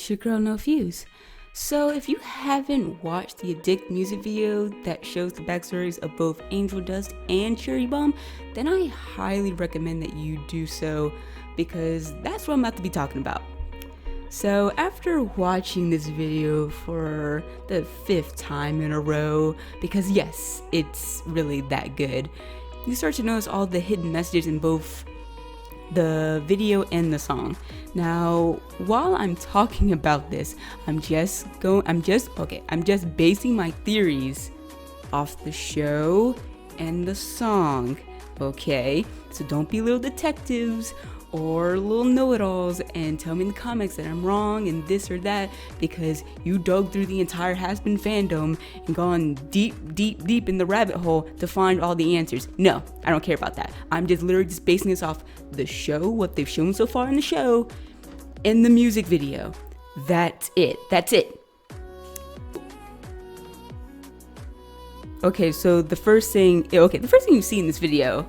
it's your girl NoFuse. So if you haven't watched the Addict music video that shows the backstories of both Angel Dust and Cherry Bomb, then I highly recommend that you do so, because that's what I'm about to be talking about. So after watching this video for the 5th time in a row, because yes, it's really that good, you start to notice all the hidden messages in both the video and the song. Now, while I'm talking about this, I'm just basing my theories off the show and the song, okay? So don't be little detectives or little know-it-alls and tell me in the comments that I'm wrong and this or that, because you dug through the entire Has-Been fandom and gone deep in the rabbit hole to find all the answers. No, I don't care about that. I'm just literally just basing this off the show, what they've shown so far in the show, and the music video. That's it. Okay, so the first thing you see in this video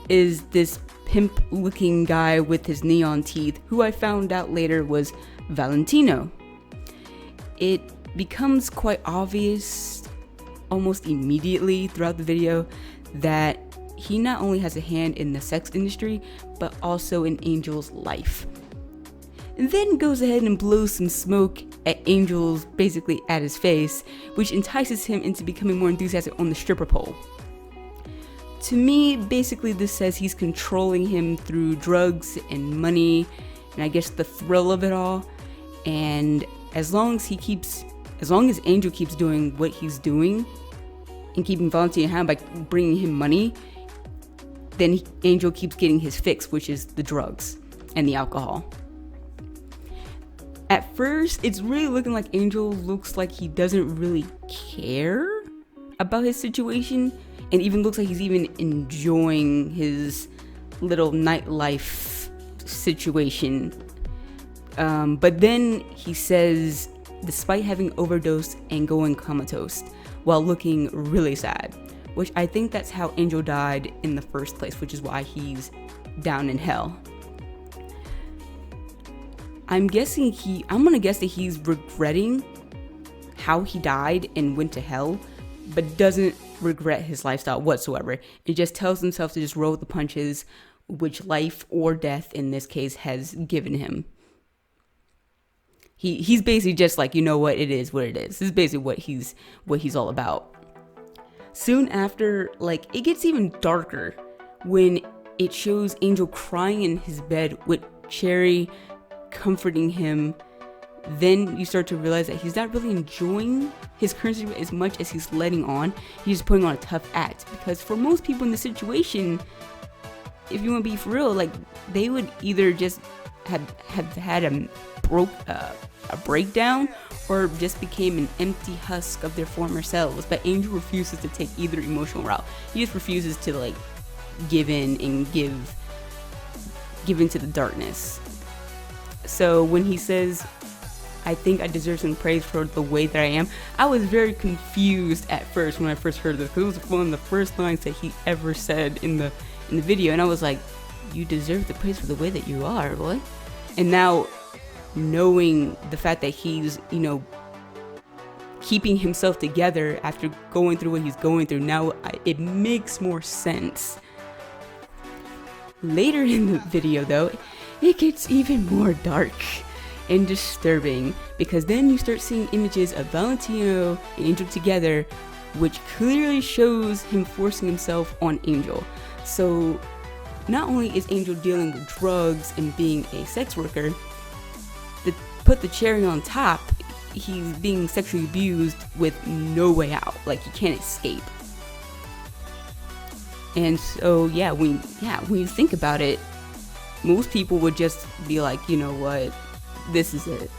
is this pimp looking guy with his neon teeth, who I found out later was Valentino. It becomes quite obvious almost immediately throughout the video that he not only has a hand in the sex industry, but also in Angel's life. And then goes ahead and blows some smoke at Angel's, basically at his face, which entices him into becoming more enthusiastic on the stripper pole. To me, basically this says he's controlling him through drugs and money, and I guess the thrill of it all. And as long as Angel keeps doing what he's doing and keeping Valentino happy by bringing him money, then Angel keeps getting his fix, which is the drugs and the alcohol. At first, it's really looking like Angel looks like he doesn't really care about his situation, and even looks like he's even enjoying his little nightlife situation. But then he says, despite having overdosed and going comatose, while looking really sad, which I think that's how Angel died in the first place, which is why he's down in hell. I'm gonna guess that he's regretting how he died and went to hell, but doesn't regret his lifestyle whatsoever. It just tells himself to just roll with the punches, which life or death in this case has given him. He's basically just like, you know what, it is what it is. This is basically what he's all about. Soon after, it gets even darker when it shows Angel crying in his bed with Cherry comforting him. Then you start to realize that he's not really enjoying his current situation as much as he's letting on. He's just putting on a tough act, because for most people in the situation, if you want to be for real, they would either just have had a breakdown, or just became an empty husk of their former selves. But Angel refuses to take either emotional route. He just refuses to give in and give into the darkness. So when he says, I think I deserve some praise for the way that I am, I was very confused at first when I first heard this, because it was one of the first lines that he ever said in the video, and I was like, you deserve the praise for the way that you are, boy. And now, knowing the fact that he's, keeping himself together after going through what he's going through, now it makes more sense. Later in the video though, it gets even more dark and disturbing, because then you start seeing images of Valentino and Angel together, which clearly shows him forcing himself on Angel. So not only is Angel dealing with drugs and being a sex worker, to put the cherry on top, he's being sexually abused with no way out. He can't escape. And so when you think about it, most people would just be like, you know what, this is it.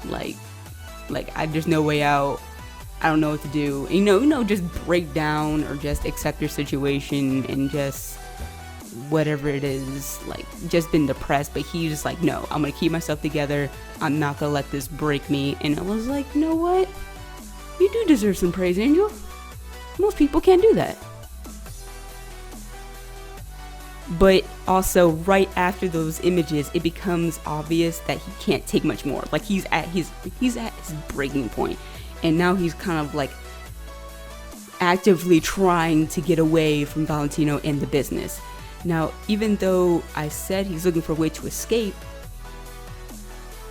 There's no way out. I don't know what to do. And, just break down or just accept your situation and just whatever it is, just been depressed. But he's just like, no, I'm gonna keep myself together. I'm not gonna let this break me. And I was like, you know what? You do deserve some praise, Angel. Most people can't do that. But also right after those images, it becomes obvious that he can't take much more. Like he's at his breaking point, and now he's kind of like actively trying to get away from Valentino and the business. Now, even though I said he's looking for a way to escape,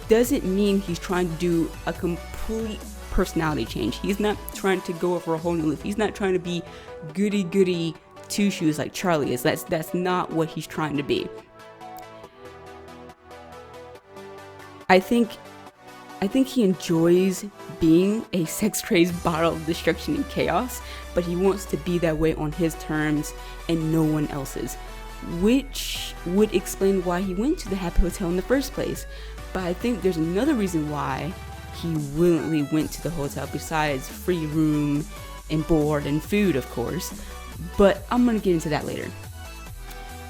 doesn't mean he's trying to do a complete personality change. He's not trying to go over a whole new leaf. He's not trying to be goody two shoes like Charlie is. That's not what he's trying to be. I think he enjoys being a sex-crazed bottle of destruction and chaos, but he wants to be that way on his terms and no one else's, which would explain why he went to the Happy Hotel in the first place. But I think there's another reason why he willingly went to the hotel besides free room and board and food, of course. But I'm gonna get into that later.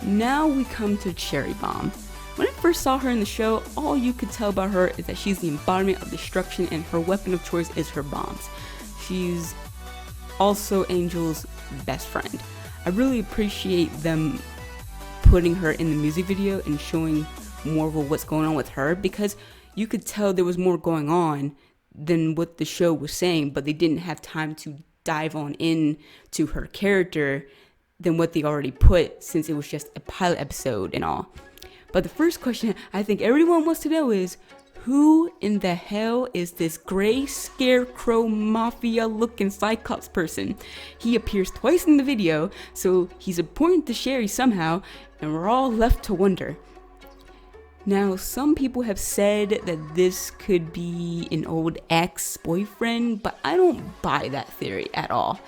Now we come to Cherry Bomb. When I first saw her in the show, all you could tell about her is that she's the embodiment of destruction and her weapon of choice is her bombs. She's also Angel's best friend. I really appreciate them putting her in the music video and showing more of what's going on with her, because you could tell there was more going on than what the show was saying, but they didn't have time to dive on in to her character than what they already put, since it was just a pilot episode and all. But the first question I think everyone wants to know is, who in the hell is this gray scarecrow mafia looking Cyclops person? He appears twice in the video, so he's important to Sherry somehow, and we're all left to wonder. Now, some people have said that this could be an old ex-boyfriend, but I don't buy that theory at all.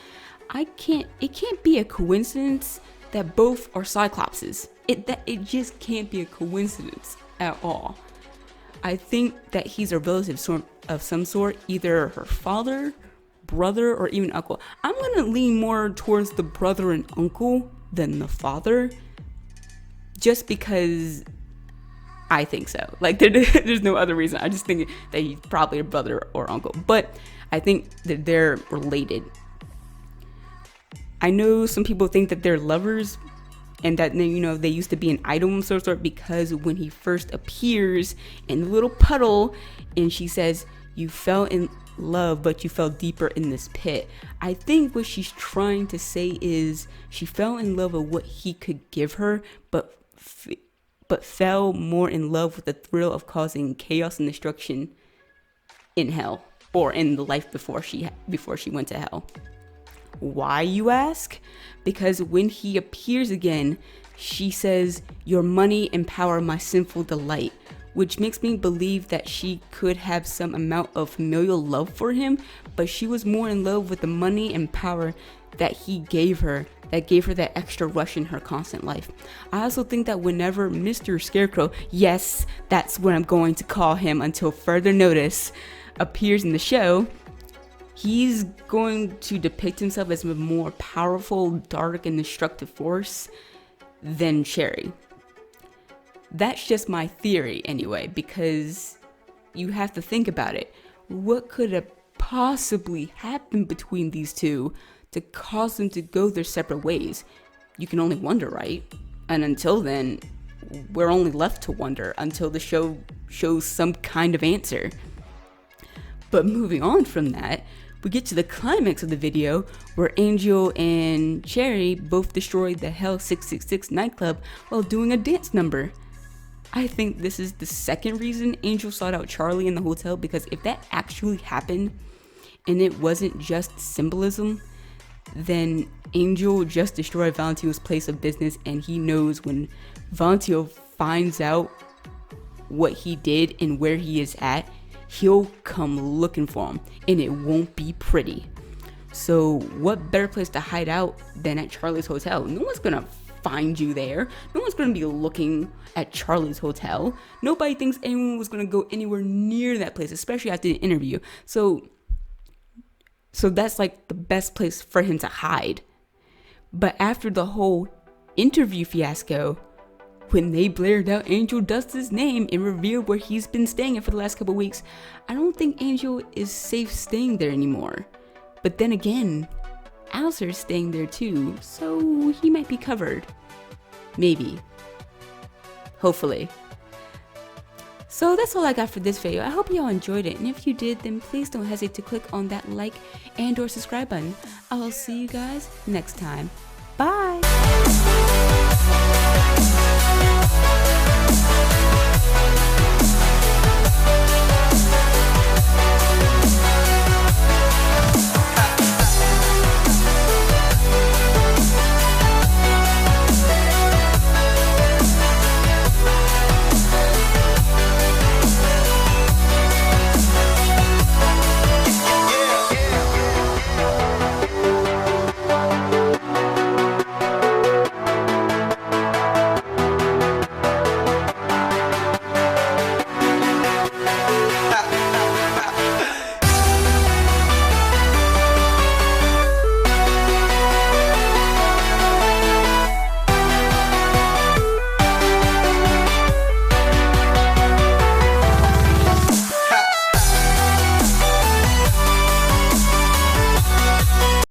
It can't be a coincidence that both are Cyclopses. It just can't be a coincidence at all. I think that he's a relative of some sort, either her father, brother, or even uncle. I'm gonna lean more towards the brother and uncle than the father, just because I think so. Like, there's no other reason. I just think that he's probably a brother or uncle. But I think that they're related. I know some people think that they're lovers and that, you know, they used to be an item of some sort, because when he first appears in the little puddle and she says, "You fell in love, but you fell deeper in this pit." I think what she's trying to say is she fell in love with what he could give her, but fell more in love with the thrill of causing chaos and destruction in hell, or in the life before she went to hell. Why, you ask? Because when he appears again, she says, "Your money and power my sinful delight," which makes me believe that she could have some amount of familial love for him, but she was more in love with the money and power that he gave her, that gave her that extra rush in her constant life. I also think that whenever Mr. Scarecrow, yes, that's what I'm going to call him until further notice, appears in the show, he's going to depict himself as a more powerful, dark, and destructive force than Cherry. That's just my theory anyway, because you have to think about it. What could have possibly happened between these two to cause them to go their separate ways? You can only wonder, right? And until then, we're only left to wonder until the show shows some kind of answer. But moving on from that, we get to the climax of the video where Angel and Cherry both destroy the Hell 666 nightclub while doing a dance number. I think this is the second reason Angel sought out Charlie in the hotel, because if that actually happened and it wasn't just symbolism, then Angel just destroyed Valentino's place of business, and he knows when Valentino finds out what he did and where he is at, he'll come looking for him, and it won't be pretty. So what better place to hide out than at Charlie's hotel? No one's gonna find you there. No one's gonna be looking at Charlie's hotel. Nobody thinks anyone was gonna go anywhere near that place, especially after the interview. So that's like the best place for him to hide. But after the whole interview fiasco, when they blared out Angel Dust's name and revealed where he's been staying for the last couple weeks, I don't think Angel is safe staying there anymore. But then again, Alistair's staying there too, so he might be covered. Maybe. Hopefully. So that's all I got for this video. I hope y'all enjoyed it, and if you did, then please don't hesitate to click on that like and or subscribe button. I'll see you guys next time. Bye!